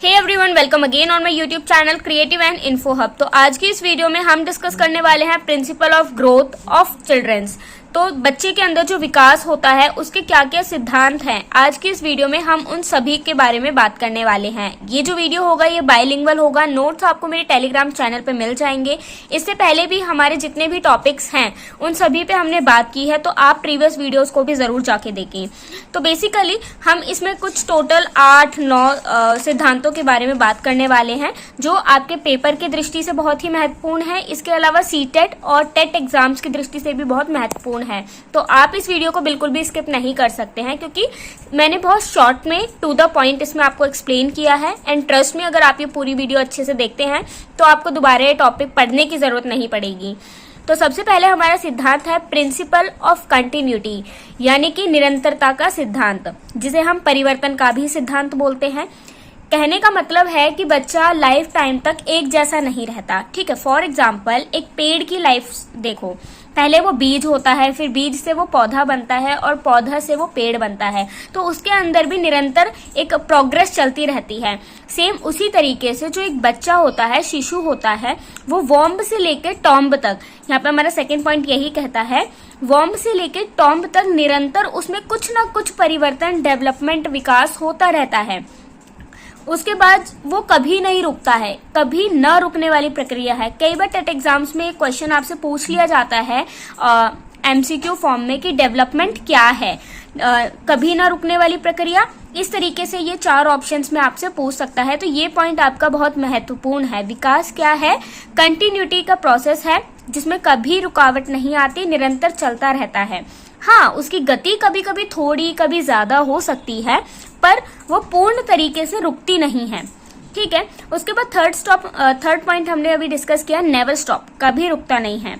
Hey everyone, welcome again on my YouTube channel creative and info hub. तो आज की इस वीडियो में हम डिस्कस करने वाले हैं principle of growth of childrens. तो बच्चे के अंदर जो विकास होता है उसके क्या क्या सिद्धांत हैं, आज की इस वीडियो में हम उन सभी के बारे में बात करने वाले हैं। ये जो वीडियो होगा ये बाइलिंगुअल होगा। नोट्स आपको मेरे टेलीग्राम चैनल पे मिल जाएंगे। इससे पहले भी हमारे जितने भी टॉपिक्स हैं उन सभी पे हमने बात की है, तो आप प्रीवियस वीडियोस को भी जरूर जाके देखें। तो बेसिकली हम इसमें कुछ टोटल 8-9 सिद्धांतों के बारे में बात करने वाले हैं जो आपके पेपर की दृष्टि से बहुत ही महत्वपूर्ण है। इसके अलावा सीटेट और टेट एग्जाम्स की दृष्टि से भी बहुत महत्वपूर्ण है। तो आप इस वीडियो को बिल्कुल भी स्किप नहीं कर सकते हैं, क्योंकि मैंने बहुत शॉर्ट में टू द पॉइंट इसमें आपको एक्सप्लेन किया है। एंड ट्रस्ट में, अगर आप ये पूरी वीडियो अच्छे से देखते हैं तो आपको दोबारा ये टॉपिक पढ़ने की जरूरत नहीं पड़ेगी। तो सबसे पहले हमारा सिद्धांत है प्रिंसिपल ऑफ कंटिन्यूटी, यानी कि निरंतरता का सिद्धांत, जिसे हम परिवर्तन का भी सिद्धांत बोलते हैं। कहने का मतलब है कि बच्चा लाइफ टाइम तक एक जैसा नहीं रहता। ठीक है, फॉर एग्जाम्पल एक पेड़ की लाइफ देखो, पहले वो बीज होता है, फिर बीज से वो पौधा बनता है और पौधा से वो पेड़ बनता है। तो उसके अंदर भी निरंतर एक प्रोग्रेस चलती रहती है। सेम उसी तरीके से जो एक बच्चा होता है, शिशु होता है, वो वॉम्ब से लेकर टॉम्ब तक, यहाँ पे हमारा सेकेंड पॉइंट यही कहता है, वॉम्ब से लेकर टॉम्ब तक निरंतर उसमें कुछ ना कुछ परिवर्तन, डेवलपमेंट, विकास होता रहता है। उसके बाद वो कभी नहीं रुकता है, कभी न रुकने वाली प्रक्रिया है। कई बार टेट एग्जाम्स में एक क्वेश्चन आपसे पूछ लिया जाता है एमसीक्यू फॉर्म में कि डेवलपमेंट क्या है, कभी न रुकने वाली प्रक्रिया। इस तरीके से ये 4 ऑप्शंस में आपसे पूछ सकता है। तो ये पॉइंट आपका बहुत महत्वपूर्ण है। विकास क्या है? कंटिन्यूटी का प्रोसेस है जिसमें कभी रुकावट नहीं आती, निरंतर चलता रहता है। हाँ, उसकी गति कभी कभी थोड़ी, कभी ज्यादा हो सकती है, पर वो पूर्ण तरीके से रुकती नहीं है। ठीक है, उसके बाद थर्ड पॉइंट हमने अभी डिस्कस किया, नेवर स्टॉप, कभी रुकता नहीं है।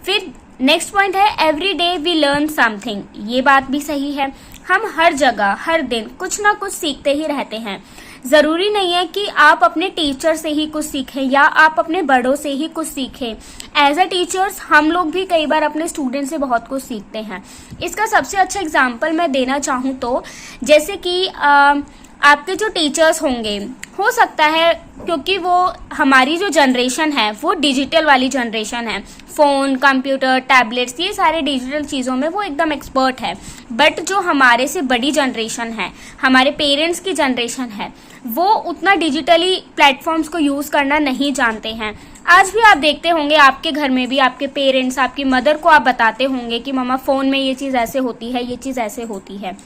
फिर नेक्स्ट पॉइंट है every day we learn something. ये बात भी सही है, हम हर जगह हर दिन कुछ ना कुछ सीखते ही रहते हैं। जरूरी नहीं है कि आप अपने टीचर से ही कुछ सीखें या आप अपने बड़ों से ही कुछ सीखें। एज अ टीचर्स हम लोग भी कई बार अपने स्टूडेंट से बहुत कुछ सीखते हैं। इसका सबसे अच्छा एग्जाम्पल मैं देना चाहूँ तो जैसे कि आपके जो टीचर्स होंगे, हो सकता है क्योंकि वो हमारी जो जनरेशन है वो डिजिटल वाली जनरेशन है, फोन, कंप्यूटर, टैबलेट्स, ये सारे डिजिटल चीज़ों में वो एकदम एक्सपर्ट है। बट जो हमारे से बड़ी जनरेशन है, हमारे पेरेंट्स की जनरेशन है, वो उतना डिजिटली प्लेटफॉर्म्स को यूज़ करना नहीं जानते हैं। आज भी आप देखते होंगे आपके घर में भी आपके पेरेंट्स, आपकी मदर को आप बताते होंगे कि मम्मा फ़ोन में ये चीज़ ऐसे होती है, ये चीज़ ऐसे होती है।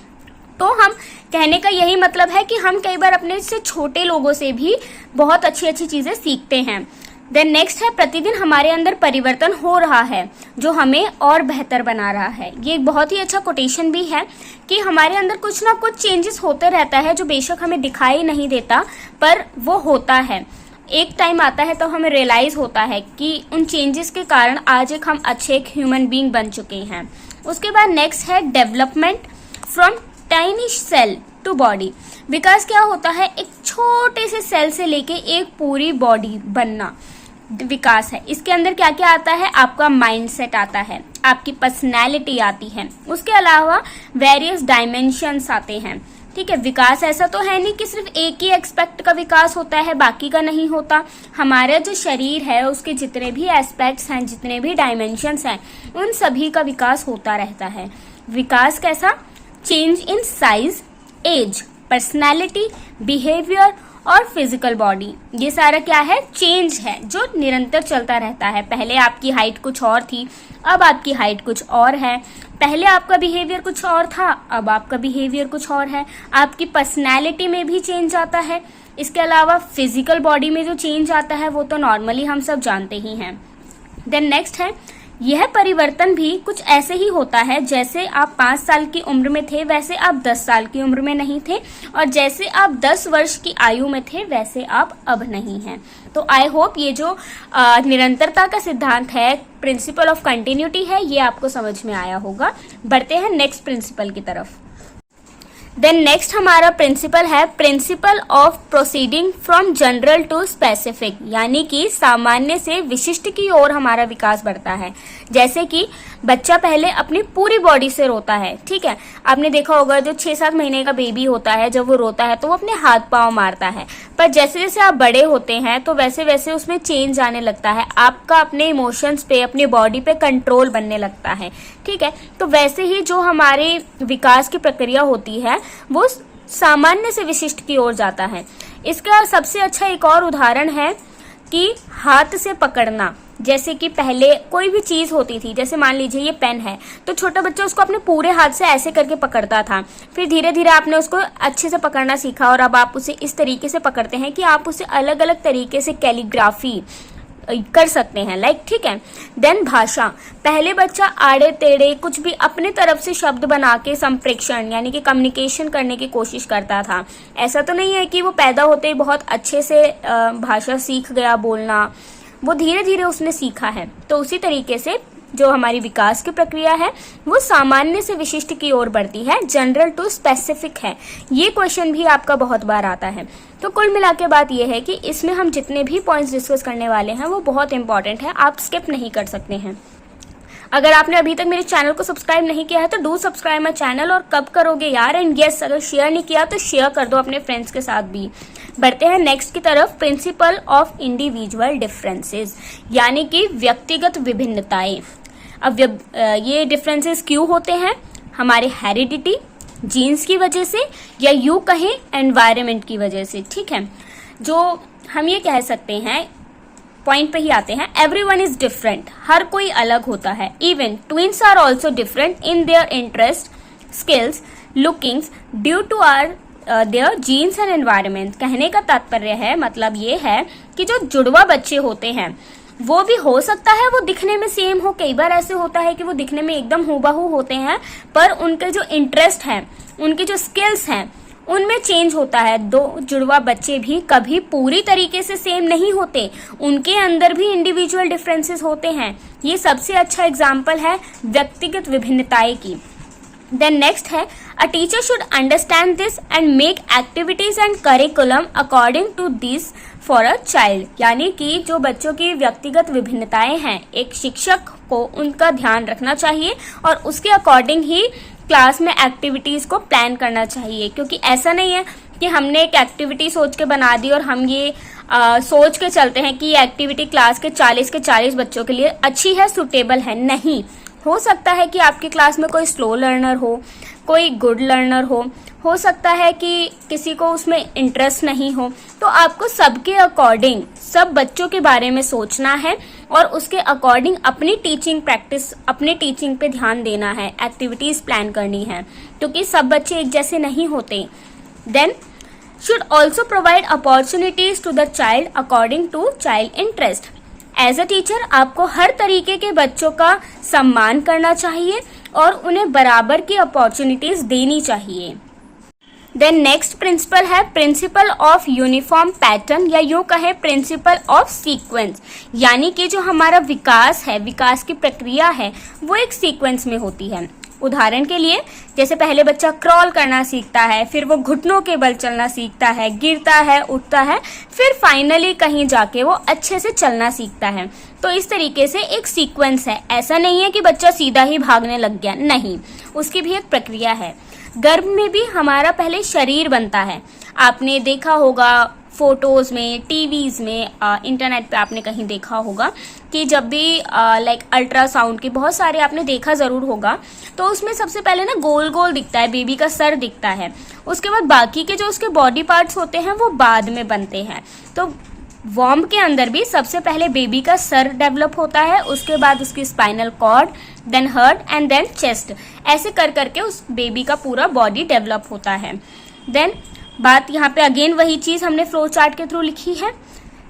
तो हम कहने का यही मतलब है कि हम कई बार अपने से छोटे लोगों से भी बहुत अच्छी अच्छी चीजें सीखते हैं। देन नेक्स्ट है प्रतिदिन हमारे अंदर परिवर्तन हो रहा है जो हमें और बेहतर बना रहा है। ये एक बहुत ही अच्छा कोटेशन भी है कि हमारे अंदर कुछ ना कुछ चेंजेस होते रहता है जो बेशक हमें दिखाई नहीं देता, पर वो होता है। एक टाइम आता है तो हमें रियलाइज होता है कि उन चेंजेस के कारण आज हम अच्छे एक ह्यूमन बीइंग बन चुके हैं। उसके बाद नेक्स्ट है development from tiny cell to body. विकास क्या होता है? एक छोटे से सेल से लेके एक पूरी बॉडी बनना विकास है। इसके अंदर क्या क्या आता है? आपका माइंडसेट आता है, आपकी पर्सनैलिटी आती है, उसके अलावा वेरियस डायमेंशंस आते हैं। ठीक है, विकास ऐसा तो है नहीं कि सिर्फ एक ही एस्पेक्ट का विकास होता है, बाकी का नहीं होता। हमारा जो शरीर है उसके जितने भी एस्पेक्ट्स हैं, जितने भी डायमेंशंस हैं, उन सभी का विकास होता रहता है। विकास कैसा? Change in size, age, personality, behaviour और फिजिकल बॉडी। ये सारा क्या है? चेंज है जो निरंतर चलता रहता है। पहले आपकी हाइट कुछ और थी, अब आपकी हाइट कुछ और है। पहले आपका बिहेवियर कुछ और था, अब आपका बिहेवियर कुछ और है। आपकी पर्सनैलिटी में भी चेंज आता है। इसके अलावा फिजिकल बॉडी में जो चेंज आता है वो तो नॉर्मली हम सब जानते ही हैं। देन नेक्स्ट है, यह परिवर्तन भी कुछ ऐसे ही होता है जैसे आप 5 साल की उम्र में थे वैसे आप 10 साल की उम्र में नहीं थे, और जैसे आप 10 वर्ष की आयु में थे वैसे आप अब नहीं हैं। तो आई होप ये जो निरंतरता का सिद्धांत है, प्रिंसिपल ऑफ कंटिन्यूटी है, ये आपको समझ में आया होगा। बढ़ते हैं नेक्स्ट प्रिंसिपल की तरफ। देन नेक्स्ट हमारा प्रिंसिपल है principle of proceeding from general to specific, यानी कि सामान्य से विशिष्ट की ओर हमारा विकास बढ़ता है। जैसे कि बच्चा पहले अपनी पूरी बॉडी से रोता है, ठीक है। आपने देखा होगा जो 6-7 महीने का बेबी होता है, जब वो रोता है तो वो अपने हाथ पांव मारता है, पर जैसे जैसे आप बड़े होते हैं तो वैसे वैसे उसमें चेंज आने लगता है, आपका अपने इमोशंस पे, अपनी बॉडी पे कंट्रोल बनने लगता है, ठीक है। तो वैसे ही जो हमारे विकास की प्रक्रिया होती है वो सामान्य से विशिष्ट की ओर जाता है। इसका सबसे अच्छा एक और उदाहरण है कि हाथ से पकड़ना। जैसे कि पहले कोई भी चीज होती थी, जैसे मान लीजिए ये पेन है, तो छोटा बच्चा उसको अपने पूरे हाथ से ऐसे करके पकड़ता था, फिर धीरे धीरे आपने उसको अच्छे से पकड़ना सीखा और अब आप उसे इस तरीके से पकड़ते हैं कि आप उसे अलग अलग तरीके से कैलीग्राफी कर सकते हैं, लाइक, ठीक है। देन भाषा, पहले बच्चा आड़े टेढ़े कुछ भी अपने तरफ से शब्द बना के संप्रेषण यानी कि कम्युनिकेशन करने की कोशिश करता था। ऐसा तो नहीं है कि वो पैदा होते ही बहुत अच्छे से भाषा सीख गया बोलना, वो धीरे धीरे उसने सीखा है। तो उसी तरीके से जो हमारी विकास की प्रक्रिया है वो सामान्य से विशिष्ट की ओर बढ़ती है, जनरल टू स्पेसिफिक है। ये क्वेश्चन भी आपका बहुत बार आता है। तो कुल मिला के बात ये है कि इसमें हम जितने भी पॉइंट्स डिस्कस करने वाले हैं वो बहुत इंपॉर्टेंट है, आप स्किप नहीं कर सकते हैं। अगर आपने अभी तक मेरे चैनल को सब्सक्राइब नहीं किया है तो डू सब्सक्राइब माई चैनल। और कब करोगे यार? एंड यस, अगर शेयर नहीं किया तो शेयर कर दो अपने फ्रेंड्स के साथ भी। बढ़ते हैं नेक्स्ट की तरफ, प्रिंसिपल ऑफ इंडिविजुअल डिफरेंसेस, यानी कि व्यक्तिगत विभिन्नताएं। अब ये डिफरेंसेस क्यों होते हैं? हमारे हेरिडिटी, जीन्स की वजह से, या यूं कहें एनवायरनमेंट की वजह से, ठीक है। जो हम ये कह सकते हैं, पॉइंट पे ही आते हैं, एवरीवन इज डिफरेंट, हर कोई अलग होता है। Even twins are also different in their interest, skills, lookings due to are their genes and environment. कहने का तात्पर्य है, मतलब ये है कि जो जुड़वा बच्चे होते हैं वो भी हो सकता है वो दिखने में सेम हो, कई बार ऐसे होता है कि वो दिखने में एकदम हूबहू होते हैं, पर उनके जो इंटरेस्ट है, उनके जो स्किल्स हैं, उनमें चेंज होता है। दो जुड़वा बच्चे भी कभी पूरी तरीके से सेम नहीं होते, उनके अंदर भी इंडिविजुअल डिफरेंसेस होते हैं। ये सबसे अच्छा एग्जाम्पल है व्यक्तिगत विभिन्नताएं की। देन नेक्स्ट है, a teacher should understand this and make activities and curriculum according to this for a child. यानी कि जो बच्चों की व्यक्तिगत विभिन्नताएं हैं, एक शिक्षक को उनका ध्यान रखना चाहिए और उसके अकॉर्डिंग ही क्लास में एक्टिविटीज को प्लान करना चाहिए। क्योंकि ऐसा नहीं है कि हमने एक एक्टिविटी सोच के बना दी और हम ये सोच के चलते हैं कि ये एक्टिविटी क्लास के 40 बच्चों के लिए अच्छी है, सुटेबल है। नहीं, हो सकता है कि आपकी क्लास में कोई स्लो लर्नर हो, कोई गुड लर्नर हो सकता है कि किसी को उसमें इंटरेस्ट नहीं हो। तो आपको सबके अकॉर्डिंग, सब बच्चों के बारे में सोचना है और उसके अकॉर्डिंग अपनी टीचिंग प्रैक्टिस, अपनी टीचिंग पे ध्यान देना है, एक्टिविटीज प्लान करनी है, क्योंकि सब बच्चे एक जैसे नहीं होते। Then should also provide opportunities to the child according to child interest. As a teacher आपको हर तरीके के बच्चों का सम्मान करना चाहिए और उन्हें बराबर की अपॉर्चुनिटीज देनी चाहिए। देन नेक्स्ट प्रिंसिपल है प्रिंसिपल ऑफ यूनिफॉर्म पैटर्न, या यूं कहें प्रिंसिपल ऑफ सीक्वेंस। यानी कि जो हमारा विकास है, विकास की प्रक्रिया है, वो एक सीक्वेंस में होती है। उदाहरण के लिए, जैसे पहले बच्चा क्रॉल करना सीखता है, फिर वो घुटनों के बल चलना सीखता है, गिरता है, उठता है, फिर फाइनली कहीं जाके वो अच्छे से चलना सीखता है। तो इस तरीके से एक सीक्वेंस है। ऐसा नहीं है कि बच्चा सीधा ही भागने लग गया, नहीं, उसकी भी एक प्रक्रिया है। गर्भ में भी हमारा पहले शरीर बनता है। आपने देखा होगा फोटोज में, टीवीज में, इंटरनेट पे आपने कहीं देखा होगा कि जब भी लाइक अल्ट्रासाउंड के बहुत सारे आपने देखा जरूर होगा, तो उसमें सबसे पहले ना गोल गोल दिखता है, बेबी का सर दिखता है। उसके बाद बाकी के जो उसके बॉडी पार्ट्स होते हैं वो बाद में बनते हैं। तो वॉर्म के अंदर भी सबसे पहले बेबी का सर डेवलप होता है, उसके बाद उसकी spinal cord, then heart and then chest. ऐसे कर करके उस बेबी का पूरा बॉडी डेवलप होता है। देन बात यहाँ पे अगेन वही चीज हमने फ्लो चार्ट के थ्रू लिखी है,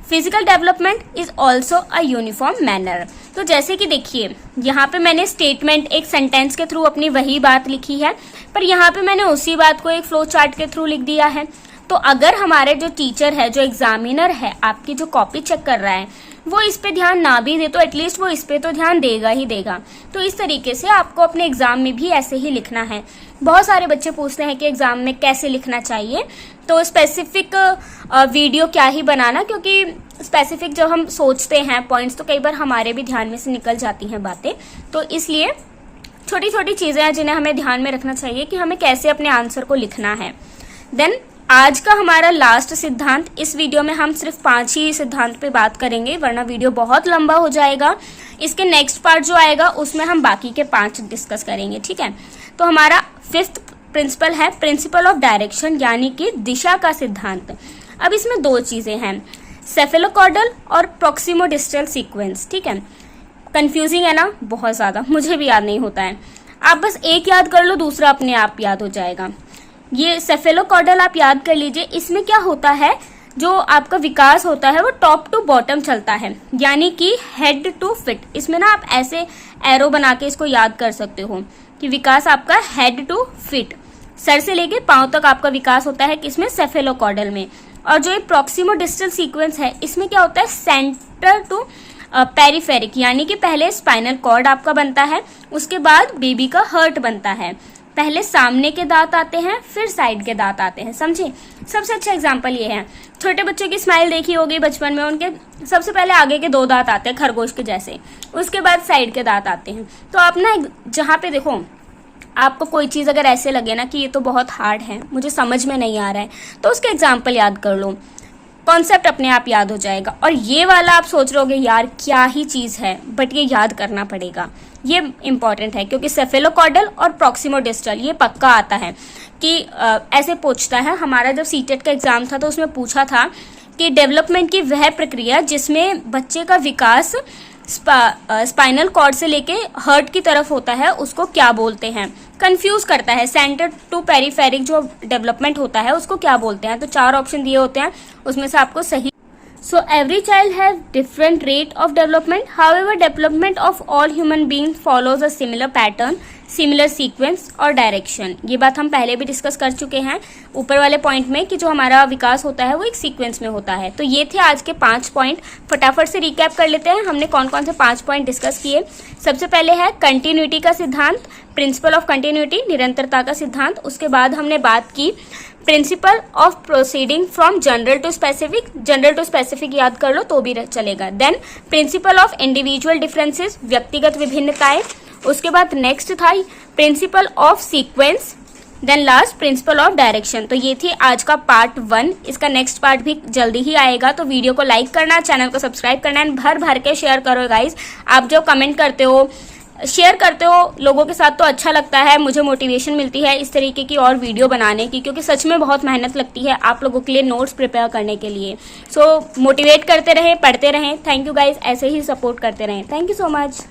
physical development is also a uniform manner. तो जैसे कि देखिए, यहाँ पे मैंने स्टेटमेंट एक सेंटेंस के थ्रू अपनी वही बात लिखी है, पर यहाँ पे मैंने उसी बात को एक फ्लो चार्ट के थ्रू लिख दिया है। तो अगर हमारे जो टीचर है, जो एग्जामिनर है, आपकी जो कॉपी चेक कर रहा है, वो इस पे ध्यान ना भी दे तो एटलीस्ट वो इस पे तो ध्यान देगा ही देगा। तो इस तरीके से आपको अपने एग्जाम में भी ऐसे ही लिखना है। बहुत सारे बच्चे पूछते हैं कि एग्जाम में कैसे लिखना चाहिए, तो स्पेसिफिक वीडियो क्या ही बनाना, क्योंकि स्पेसिफिक जब हम सोचते हैं पॉइंट्स तो कई बार हमारे भी ध्यान में से निकल जाती हैं बातें। तो इसलिए छोटी छोटी चीजें हैं जिन्हें हमें ध्यान में रखना चाहिए कि हमें कैसे अपने आंसर को लिखना है। देन आज का हमारा लास्ट सिद्धांत, इस वीडियो में हम सिर्फ 5 ही सिद्धांत पे बात करेंगे, वरना वीडियो बहुत लंबा हो जाएगा। इसके नेक्स्ट पार्ट जो आएगा उसमें हम बाकी के 5 डिस्कस करेंगे, ठीक है। तो हमारा 5th प्रिंसिपल है प्रिंसिपल ऑफ डायरेक्शन, यानी कि दिशा का सिद्धांत। अब इसमें 2 चीजें हैं, सेफेलोकॉर्डल और प्रॉक्सिमोडिस्टल सीक्वेंस, ठीक है। कंफ्यूजिंग है ना, बहुत ज्यादा, मुझे भी याद नहीं होता है। आप बस एक याद कर लो, दूसरा अपने आप याद हो जाएगा। ये सेफेलोकॉर्डल आप याद कर लीजिए। इसमें क्या होता है, जो आपका विकास होता है वो टॉप टू बॉटम चलता है, यानी कि हेड टू फिट। इसमें ना आप ऐसे एरो बना के इसको याद कर सकते हो कि विकास आपका हेड टू फिट, सर से लेके पांव तक आपका विकास होता है किसमें, सेफेलोकॉर्डल में। और जो ये प्रॉक्सिमोडिस्टल सीक्वेंस है, इसमें क्या होता है, सेंटर टू पेरिफेरिक, यानी कि पहले स्पाइनल कॉर्ड आपका बनता है, उसके बाद बेबी का हर्ट बनता है। पहले सामने के दांत आते हैं, फिर साइड के दांत आते हैं, समझे। सबसे अच्छा एग्जांपल ये है, छोटे बच्चों की स्माइल देखी होगी बचपन में, उनके सबसे पहले आगे के 2 दांत आते हैं खरगोश के जैसे, उसके बाद साइड के दांत आते हैं। तो आप ना जहाँ पे देखो, आपको कोई चीज अगर ऐसे लगे ना कि ये तो बहुत हार्ड है, मुझे समझ में नहीं आ रहा है, तो उसके एग्जाम्पल याद कर लो, कॉन्सेप्ट अपने आप याद हो जाएगा। और ये वाला आप सोच रहोगे यार क्या ही चीज है, बट ये याद करना पड़ेगा, ये इंपॉर्टेंट है, क्योंकि सेफेलोकॉर्डल और प्रॉक्सिमोडिस्टल ये पक्का आता है कि ऐसे पूछता है। हमारा जब सीटेट का एग्जाम था तो उसमें पूछा था कि डेवलपमेंट की वह प्रक्रिया जिसमें बच्चे का विकास स्पाइनल कॉर्ड से लेके हर्ट की तरफ होता है, उसको क्या बोलते हैं। कंफ्यूज करता है, सेंटर टू पेरिफेरिक जो डेवलपमेंट होता है उसको क्या बोलते हैं। तो 4 ऑप्शन दिए होते हैं, उसमें से आपको सही। So every child has different rate of development. However, development of all human beings follows a similar pattern, similar sequence और डायरेक्शन। ये बात हम पहले भी डिस्कस कर चुके हैं ऊपर वाले पॉइंट में कि जो हमारा विकास होता है वो एक सीक्वेंस में होता है। तो ये थे आज के 5 पॉइंट। फटाफट से रिकैप कर लेते हैं, हमने कौन कौन से 5 पॉइंट डिस्कस किए। सबसे पहले है कंटिन्यूटी का सिद्धांत, प्रिंसिपल ऑफ कंटिन्यूटी, निरंतरता का सिद्धांत। उसके बाद हमने बात की principle of proceeding from general to specific, general to specific याद कर लो तो भी चलेगा। Then principle of individual differences, व्यक्तिगत विभिन्नताएं। उसके बाद नेक्स्ट था principle of sequence, then last principle of direction. तो ये थी आज का पार्ट 1। इसका नेक्स्ट पार्ट भी जल्दी ही आएगा, तो वीडियो को लाइक करना, चैनल को सब्सक्राइब करना एंड भर भर के शेयर करो गाइज। आप जो कमेंट करते हो, शेयर करते हो लोगों के साथ, तो अच्छा लगता है, मुझे मोटिवेशन मिलती है इस तरीके की और वीडियो बनाने की, क्योंकि सच में बहुत मेहनत लगती है आप लोगों के लिए नोट्स प्रिपेयर करने के लिए। सो मोटिवेट करते रहें, पढ़ते रहें। थैंक यू गाइज, ऐसे ही सपोर्ट करते रहें। Thank you so much.